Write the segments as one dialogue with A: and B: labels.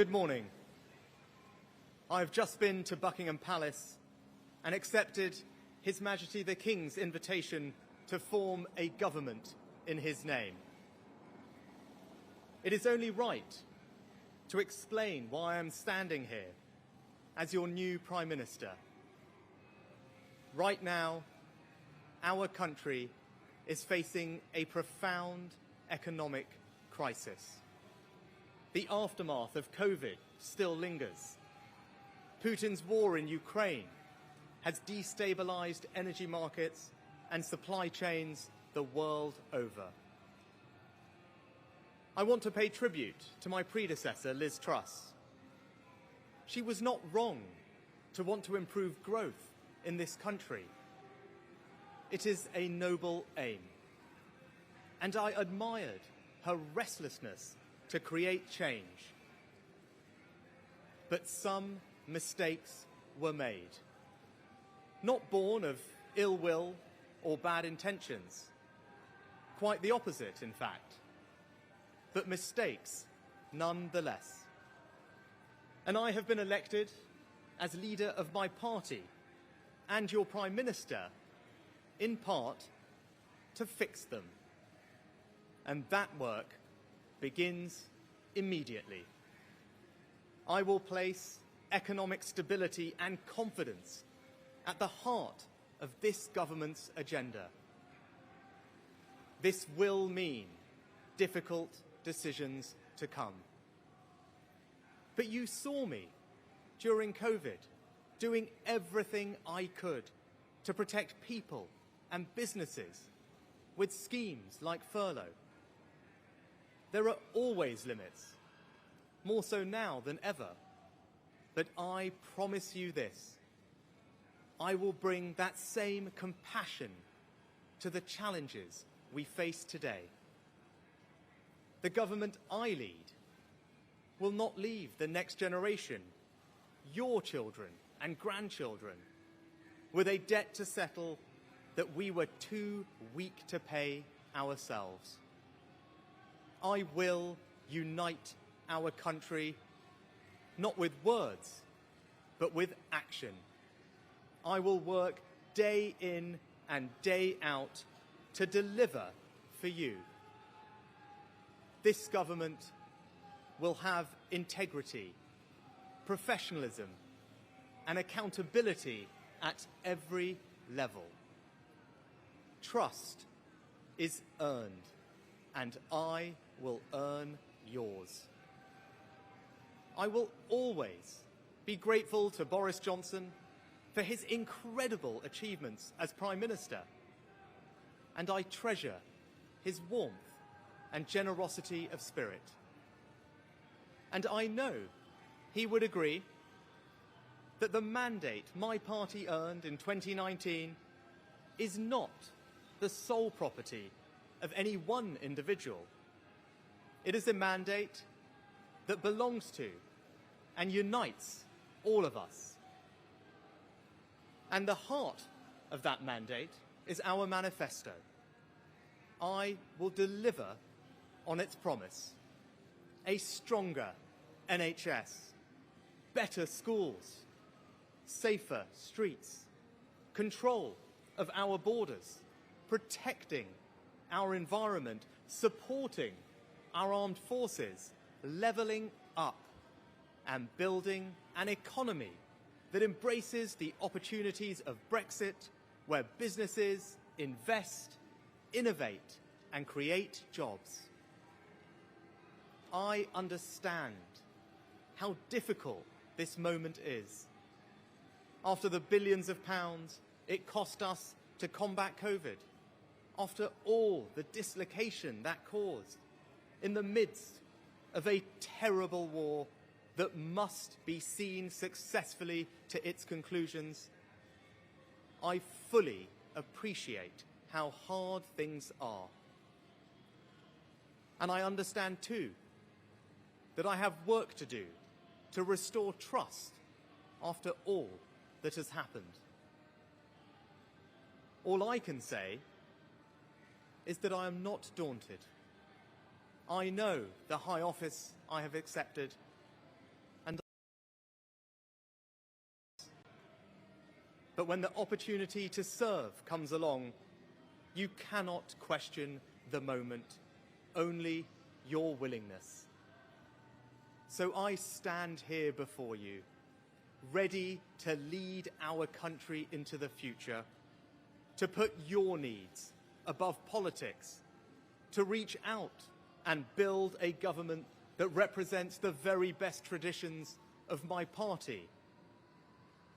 A: Good morning. I have just been to Buckingham Palace and accepted His Majesty the King's invitation to form a government in his name. It is only right to explain why I am standing here as your new Prime Minister. Right now, our country is facing a profound economic crisis. The aftermath of COVID still lingers. Putin's war in Ukraine has destabilized energy markets and supply chains the world over. I want to pay tribute to my predecessor, Liz Truss. She was not wrong to want to improve growth in this country. It is a noble aim. And I admired her restlessness to create change. But some mistakes were made. Not born of ill will or bad intentions. Quite the opposite, in fact. But mistakes nonetheless. And I have been elected as leader of my party and your Prime Minister, in part, to fix them. And that work begins immediately. I will place economic stability and confidence at the heart of this government's agenda. This will mean difficult decisions to come. But you saw me during COVID doing everything I could to protect people and businesses with schemes like furlough. There are always limits, more so now than ever. But I promise you this, I will bring that same compassion to the challenges we face today. The government I lead will not leave the next generation, your children and grandchildren, with a debt to settle that we were too weak to pay ourselves. I will unite our country, not with words, but with action. I will work day in and day out to deliver for you. This government will have integrity, professionalism, and accountability at every level. Trust is earned, and I will earn yours. I will always be grateful to Boris Johnson for his incredible achievements as Prime Minister, and I treasure his warmth and generosity of spirit. And I know he would agree that the mandate my party earned in 2019 is not the sole property of any one individual. It is a mandate that belongs to and unites all of us. And the heart of that mandate is our manifesto. I will deliver on its promise. A stronger NHS, better schools, safer streets, control of our borders, protecting our environment, supporting our armed forces, levelling up and building an economy that embraces the opportunities of Brexit, where businesses invest, innovate and create jobs. I understand how difficult this moment is. After the billions of pounds it cost us to combat COVID, after all the dislocation that caused, in the midst of a terrible war that must be seen successfully to its conclusions, I fully appreciate how hard things are. And I understand too that I have work to do to restore trust after all that has happened. All I can say is that I am not daunted. I know the high office I have accepted, But when the opportunity to serve comes along, you cannot question the moment, only your willingness. So I stand here before you, ready to lead our country into the future, to put your needs above politics, to reach out and build a government that represents the very best traditions of my party.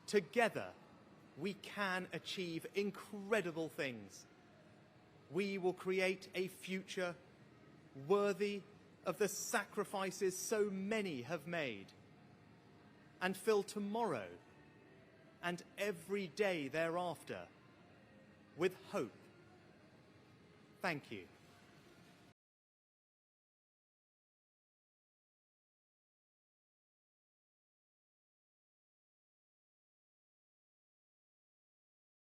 A: Together, we can achieve incredible things. We will create a future worthy of the sacrifices so many have made, and fill tomorrow and every day thereafter with hope. Thank you.